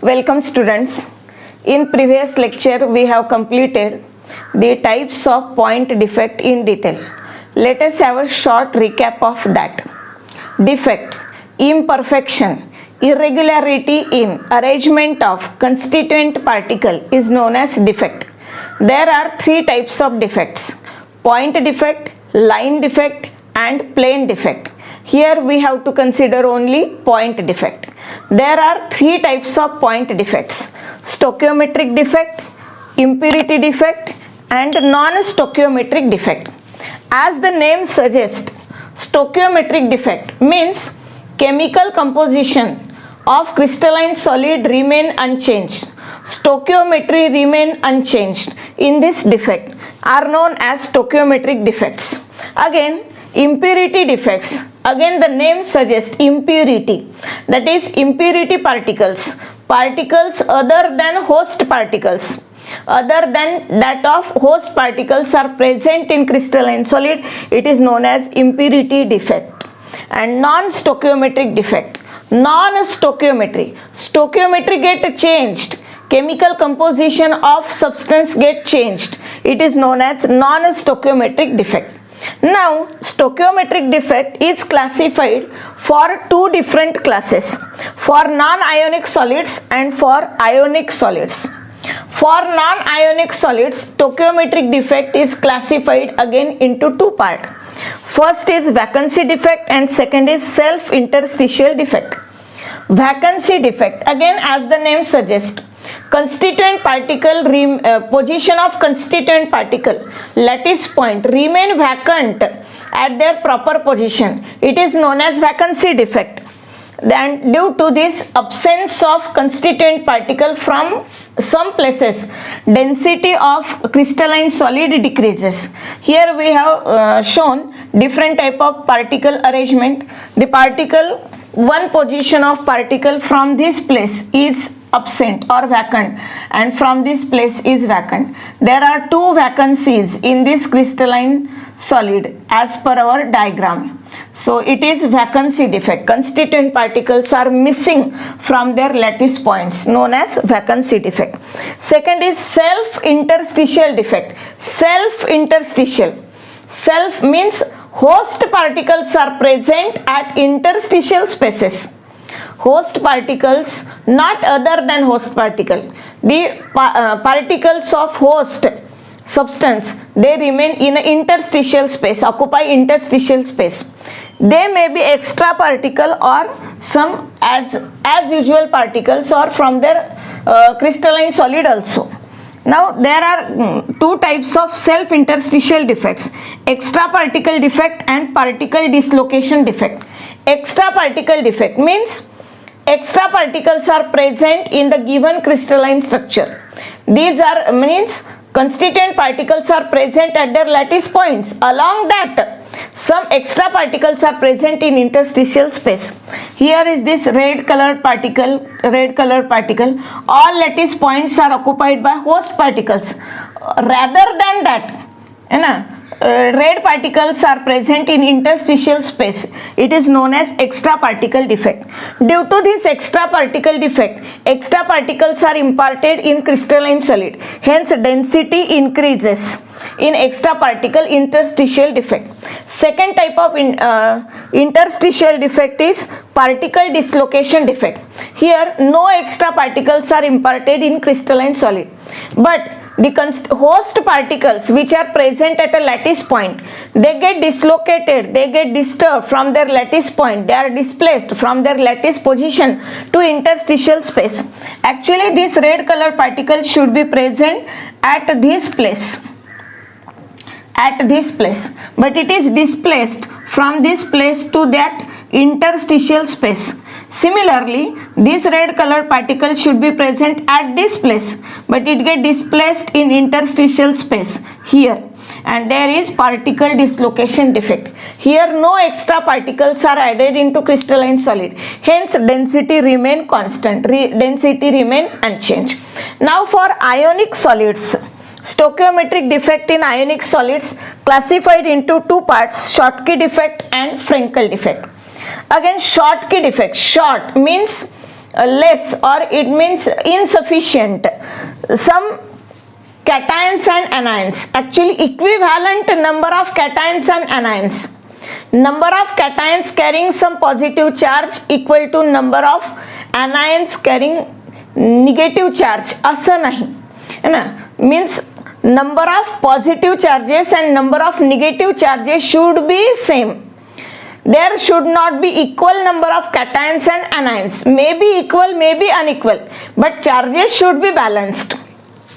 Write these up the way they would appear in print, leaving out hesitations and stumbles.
Welcome students. In previous lecture we have completed the types of point defect in detail. Let us have a short recap of that. Defect, imperfection, irregularity in arrangement of constituent particle is known as defect. There are three types of defects: point defect, line defect and plane defect. Here we have to consider only point defect. There are three types of point defects: stoichiometric defect, impurity defect and non-stoichiometric defect. As the name suggests, stoichiometric defect means chemical composition of crystalline solid remain unchanged. Stoichiometry remain unchanged in this defect are known as stoichiometric defects. Again, impurity defects. Again, the name suggests impurity, that is impurity particles, particles other than host particles, other than that of host particles are present in crystalline solid. It is known as impurity defect. And non-stoichiometric defect. Non-stoichiometry. Stoichiometry get changed. Chemical composition of substance get changed. It is known as non-stoichiometric defect. Now, stoichiometric defect is classified for two different classes, for non-ionic solids and for ionic solids. For non-ionic solids, stoichiometric defect is classified again into two parts. First is vacancy defect and second is self-interstitial defect. Vacancy defect, again as the name suggests, constituent particle position of constituent particle, lattice point remain vacant at their proper position. It is known as vacancy defect. Then due to this absence of constituent particle from some places, density of crystalline solid decreases. Here we have shown different type of particle arrangement. The particle, one position of particle from this place is absent or vacant and from this place is vacant. There are two vacancies in this crystalline solid as per our diagram. So it is vacancy defect. Constituent particles are missing from their lattice points, known as vacancy defect. Second is self-interstitial defect. Self-interstitial. Self means host particles are present at interstitial spaces. Host particles, not other than host particle. The particles of host substance, they remain in an interstitial space, occupy interstitial space. They may be extra particle or some as usual particles or from their crystalline solid also. Now there are two types of self-interstitial defects: extra particle defect and particle dislocation defect. Extra particle defect means extra particles are present in the given crystalline structure. These are means constituent particles are present at their lattice points. Along that, some extra particles are present in interstitial space. Here is this red colored particle, all lattice points are occupied by host particles. Rather than that, red particles are present in interstitial space. It is known as extra particle defect. Due to this extra particle defect, extra particles are imparted in crystalline solid. Hence, density increases in extra particle interstitial defect. Second type of interstitial defect is particle dislocation defect. Here, no extra particles are imparted in crystalline solid, but the host particles which are present at a lattice point, they get dislocated, they get disturbed from their lattice point, they are displaced from their lattice position to interstitial space. Actually, this red color particle should be present at this place, but it is displaced from this place to that interstitial space. Similarly, this red color particle should be present at this place, but it get displaced in interstitial space here, and there is particle dislocation defect. Here no extra particles are added into crystalline solid, hence density remain constant, density remain unchanged. Now for ionic solids, stoichiometric defect in ionic solids classified into two parts: Schottky defect and Frenkel defect. Again, Schottky defect. Schott means less or it means insufficient. Some cations and anions, actually equivalent number of cations and anions. Number of cations carrying some positive charge equal to number of anions carrying negative charge, असं नाही है ना. Means number of positive charges and number of negative charges should be same. There should not be equal number of cations and anions. May be equal, may be unequal, but charges should be balanced.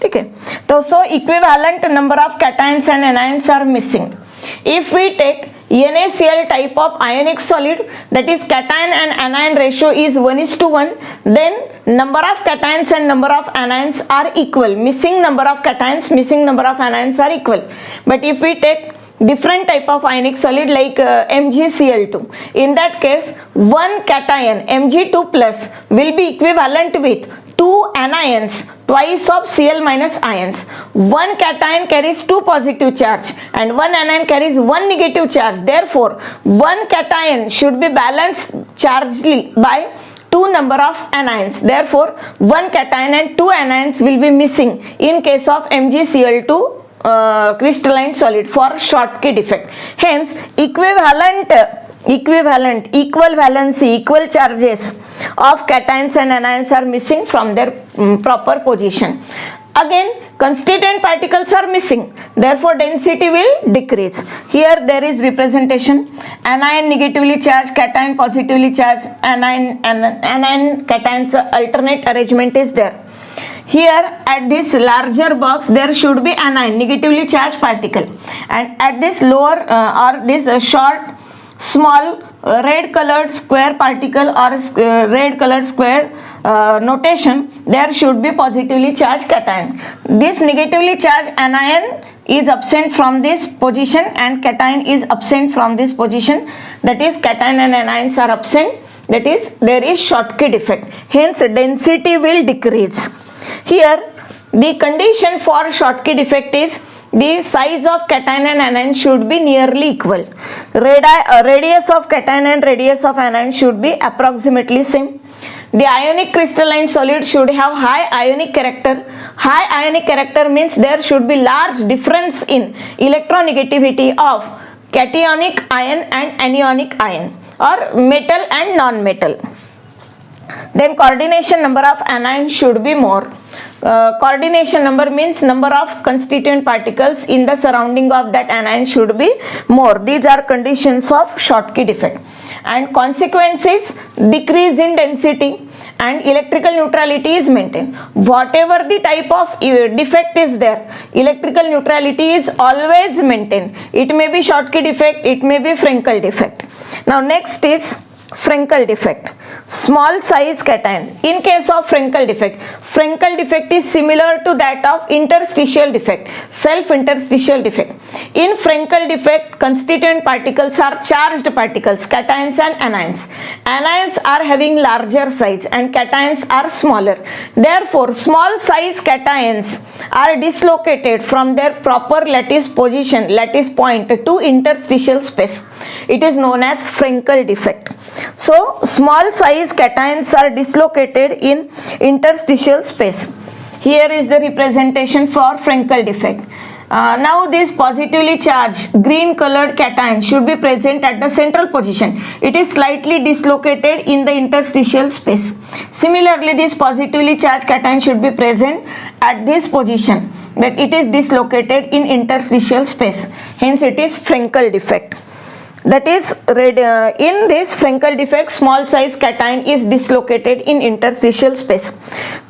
ठीक है. तो so equivalent number of cations and anions are missing. If we take NaCl type of ionic solid, that is cation and anion ratio is 1:1, then number of cations and number of anions are equal. Missing number of cations, missing number of anions are equal. But if we take different type of ionic solid like MgCl2, in that case one cation Mg2 plus will be equivalent with two anions twice of Cl minus ions. One cation carries two positive charge and one anion carries one negative charge. Therefore one cation should be balanced chargedly by two number of anions. Therefore one cation and two anions will be missing in case of MgCl2 crystalline solid for Schottky defect. Hence equivalent, equal valency, equal charges of cations and anions are missing from their proper position. Again constituent particles are missing, therefore density will decrease. Here there is representation: anion negatively charged, cation positively charged, anion cations alternate arrangement is there. Here at this larger box there should be anion negatively charged particle, and at this lower or this short small red colored square particle or red colored square notation, there should be positively charged cation. This negatively charged anion is absent from this position and cation is absent from this position, that is cation and anions are absent, that is there is Schottky defect. Hence density will decrease. Here the condition for Schottky defect is the size of cation and anion should be nearly equal. Radius of cation and radius of anion should be approximately same. The ionic crystalline solid should have high ionic character. High ionic character means there should be large difference in electronegativity of cationic ion and anionic ion, or metal and non-metal. Then coordination number of anion should be more. Coordination number means number of constituent particles in the surrounding of that anion should be more. These are conditions of Schottky defect. And consequences: decrease in density and electrical neutrality is maintained. Whatever the type of defect is there, electrical neutrality is always maintained. It may be Schottky defect, it may be Frenkel defect. Now next is Frenkel defect. Small size cations. In case of Frenkel defect is similar to that of interstitial defect, self-interstitial defect. In Frenkel defect, constituent particles are charged particles, cations and anions. Anions are having larger size and cations are smaller. Therefore, small size cations are dislocated from their proper lattice position, lattice point to interstitial space. It is known as Frenkel defect. So small size cations are dislocated in interstitial space. Here is the representation for Frenkel defect. Now this positively charged green colored cation should be present at the central position. It is slightly dislocated in the interstitial space. Similarly, this positively charged cation should be present at this position, that it is dislocated in interstitial space. Hence it is Frenkel defect. That is, in this Frenkel defect, small size cation is dislocated in interstitial space.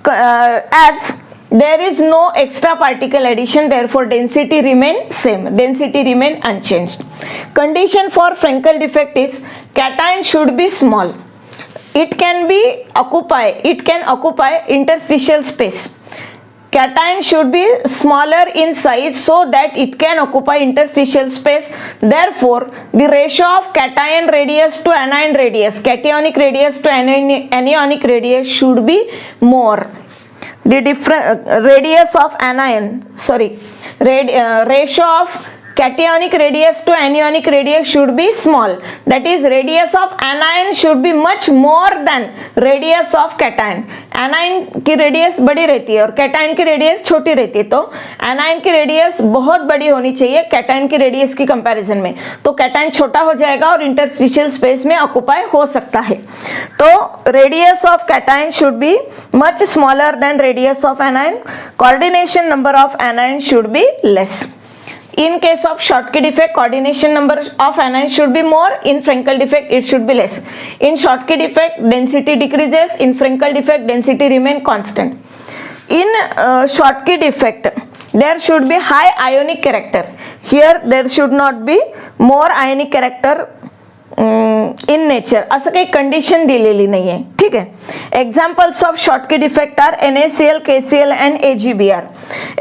As there is no extra particle addition, therefore density remain same, density remain unchanged. Condition for Frenkel defect is cation should be small. It can occupy interstitial space. Cation should be smaller in size so that it can occupy interstitial space. Therefore, the ratio of cation radius to anion radius, cationic radius to anionic radius should be more. The ratio of cationic radius to anionic radius should be small, that is radius of anion should be much more than radius of cation. anion की radius बड़ी रहती है और cation की radius छोटी रहती है, तो anion की रेडियस बहुत बड़ी होनी चाहिए cation की रेडियस की कंपैरिजन में, तो cation छोटा हो जाएगा और इंटरस्टिशियल स्पेस में ऑक्यूपाई हो सकता है। तो radius of cation should be much smaller than radius of anion, coordination number of anion should be less. In case of Schottky defect, coordination number of anion should be more. In Frenkel defect, it should be less. In Schottky defect, density decreases. In Frenkel defect, density remain constant. In Schottky defect, there should be high ionic character. Here, there should not be more ionic character in nature, असं काही condition दिलेली नाही आहे, ठीक आहे। Examples of Schottky defect are NaCl, KCl and AgBr.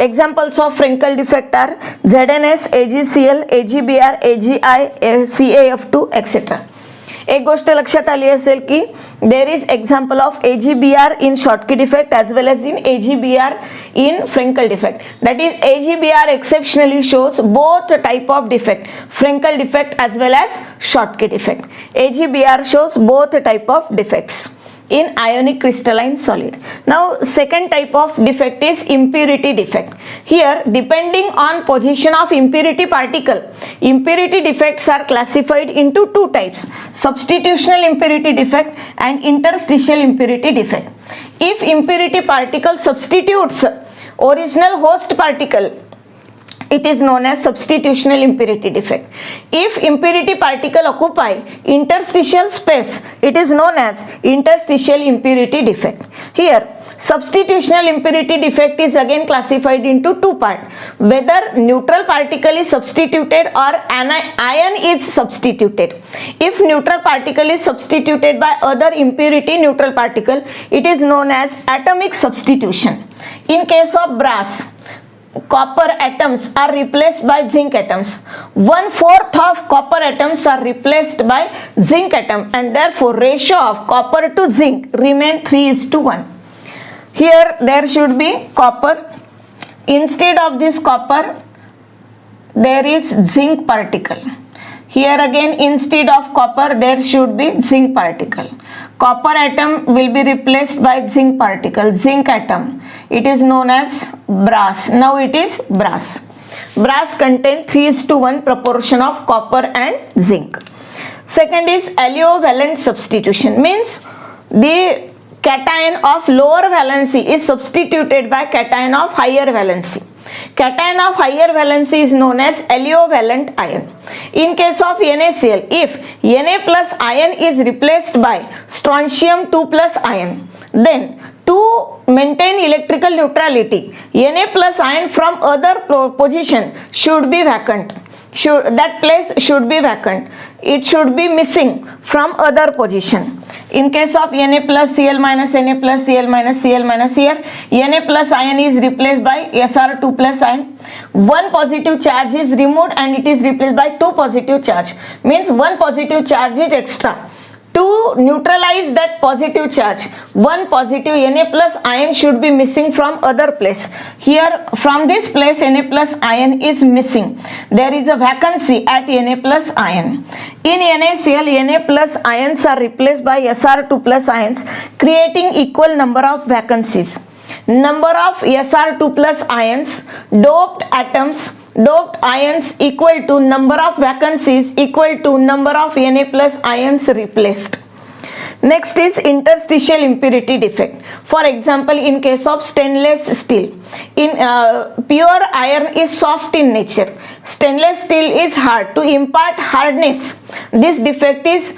Examples of Frenkel defect are ZnS, AgCl, AgBr, AgI, CaF2 etcetera. एक गोष्ट लक्षात आली असेल की there is example of AgBr in Schottky defect as well as in AgBr in Frenkel defect. That is AgBr exceptionally shows both type of defect, Frenkel defect as well as Schottky defect. AgBr shows both type of defects in ionic crystalline solid. Now second type of defect is impurity defect. Here depending on position of impurity particle, impurity defects are classified into two types: substitutional impurity defect and interstitial impurity defect. If impurity particle substitutes original host particle, it is known as substitutional impurity defect. If impurity particle occupy interstitial space, it is known as interstitial impurity defect. Here substitutional impurity defect is again classified into two parts: whether neutral particle is substituted or ion is substituted. If neutral particle is substituted by other impurity neutral particle, it is known as atomic substitution. In case of brass, copper atoms are replaced by zinc atoms. 1/4 of copper atoms are replaced by zinc atom, and therefore ratio of copper to zinc remain 3:1. Here there should be copper. Instead of this copper there is zinc particle. Here again instead of copper there should be zinc particle. Copper atom will be replaced by zinc particle, zinc atom. It is known as brass. Now it is brass. Brass contains 3:1 proportion of copper and zinc. Second is allovalent substitution, means the cation of lower valency is substituted by cation of higher valency. Cation of higher valency is known as allovalent ion. In case of NaCl, if Na plus ion is replaced by strontium 2 plus ion, then to maintain electrical neutrality, Na plus ion from other position should be vacant. That place should be vacant. It should be missing from other position. In case of Na plus Cl minus, Na plus Cl minus, Cl minus, here Na plus ion is replaced by Sr2 plus ion. One positive charge is removed and it is replaced by two positive charge. Means one positive charge is extra. To neutralize that positive charge, one positive Na plus ion should be missing from other place. Here from this place Na plus ion is missing. There is a vacancy at Na plus ion. In NaCl, Na plus ions are replaced by Sr2 plus ions, creating equal number of vacancies. Number of Sr2 plus ions, doped atoms, doped ions equal to number of vacancies equal to number of Na plus ions replaced. Next is interstitial impurity defect. For example, in case of stainless steel, in pure iron is soft in nature, stainless steel is hard. To impart hardness, this defect is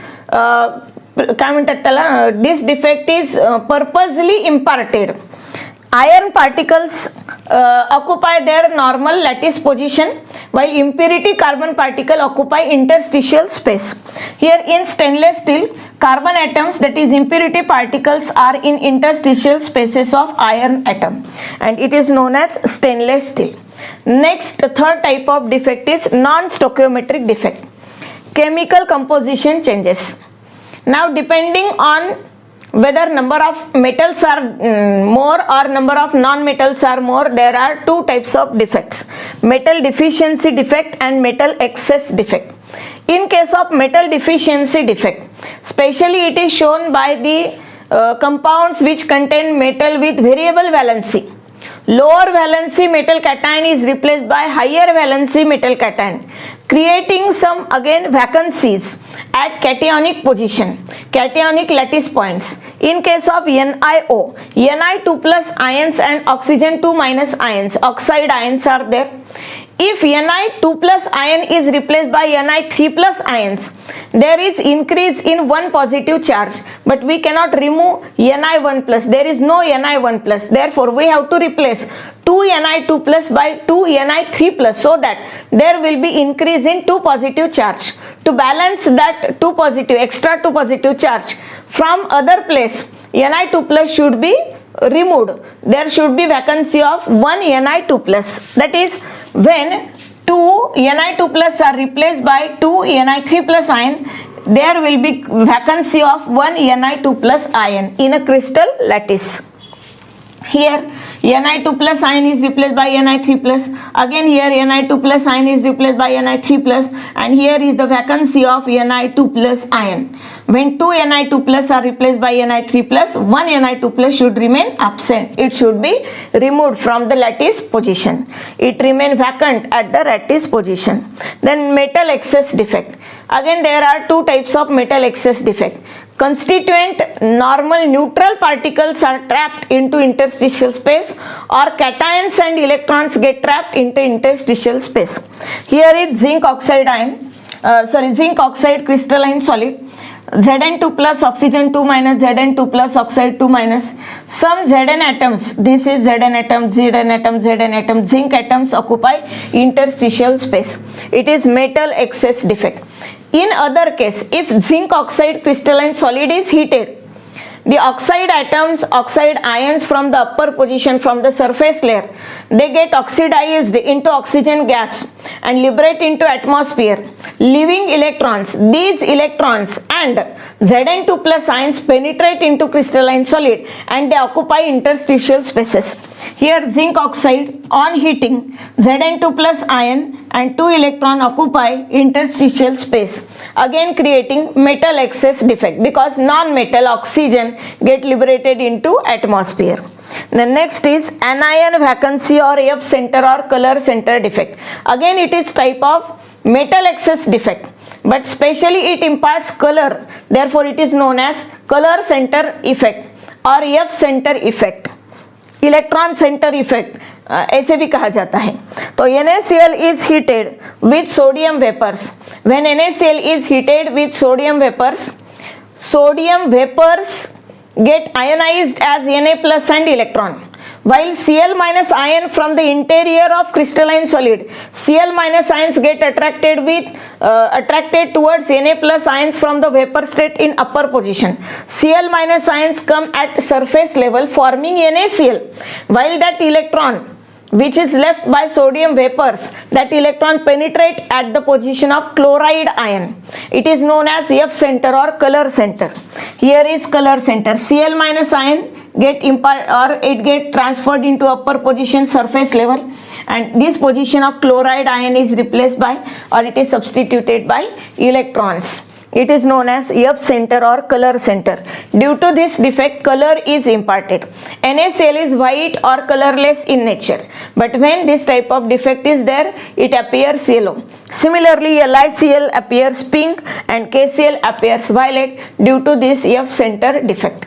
काय म्हणतात त्याला, this defect is purposely imparted. Iron particles occupy their normal lattice position, while impurity carbon particle occupy interstitial space. Here in stainless steel, carbon atoms, that is impurity particles, are in interstitial spaces of iron atom, and it is known as stainless steel. Next, the third type of defect is non-stoichiometric defect. Chemical composition changes. Now depending on whether number of metals are more or number of non-metals are more, there are two types of defects: metal deficiency defect and metal excess defect. In case of metal deficiency defect, specially it is shown by the compounds which contain metal with variable valency. Lower valency metal cation is replaced by higher valency metal cation, creating some again vacancies at cationic position, cationic lattice points. In case of NiO, Ni2 plus ions and oxygen 2 minus ions, oxide ions are there. If Ni2 plus ion is replaced by Ni3 plus ions, there is increase in one positive charge, but we cannot remove Ni1 plus. There is no Ni1 plus. Therefore, we have to replace 2 Ni2 plus by 2 Ni3 plus, so that there will be increase in 2 positive charge. To balance that 2 positive, extra 2 positive charge from other place, Ni2 plus should be removed. There should be vacancy of 1 Ni2 plus. That is, when 2 Ni2 plus are replaced by 2 Ni3 plus ion, there will be vacancy of 1 Ni2 plus ion in a crystal lattice. Here Ni2 plus ion is replaced by Ni3 plus. Again here Ni2 plus ion is replaced by Ni3 plus, and here is the vacancy of Ni2 plus ion. When 2 Ni2 plus are replaced by Ni3 plus, 1 Ni2 plus should remain absent. It should be removed from the lattice position. It remain vacant at the lattice position. Then metal excess defect. Again there are two types of metal excess defect. Constituent normal neutral particles are trapped into interstitial space, or cations and electrons get trapped into interstitial space. Here is zinc oxide ion, zinc oxide crystalline solid. Zn2 plus oxygen 2 minus, Zn2 plus oxide 2 minus. Some Zn atoms, this is Zn atom, Zn atom, Zn atom, zinc atoms occupy interstitial space. It is metal excess defect. In other case, if zinc oxide crystalline solid is heated, the oxide atoms, oxide ions from the upper position, from the surface layer, they get oxidized into oxygen gas and liberate into atmosphere, leaving electrons. These electrons and Zn2 plus ions penetrate into crystalline solid and they occupy interstitial spaces. Here zinc oxide on heating, Zn2 plus ion and 2 electron occupy interstitial space, again creating metal excess defect, because non-metal oxygen get liberated into atmosphere. The next is anion vacancy or F center or color center defect. Again it is type of metal excess defect, but specially it imparts color, therefore it is known as color center effect or F center effect, electron centre effect ऐसे भी कहा जाता है. तो NaCl is heated with sodium vapors. When NaCl is heated with sodium vapors, sodium vapors get ionized as Na plus and electron, while Cl minus ion from the interior of crystalline solid, Cl minus ions get attracted towards Na plus ions from the vapor state in upper position. Cl minus ions come at surface level forming NaCl, while that electron which is left by sodium vapors, that electron penetrate at the position of chloride ion. It is known as F center or color center. Here is color center. Cl minus ion get transferred into upper position surface level, and this position of chloride ion is replaced by, or it is substituted by electrons. It is known as F center or color center. Due to this defect, color is imparted. NaCl is white or colorless in nature, but when this type of defect is there, it appears yellow. Similarly, LiCl appears pink and KCl appears violet due to this F center defect.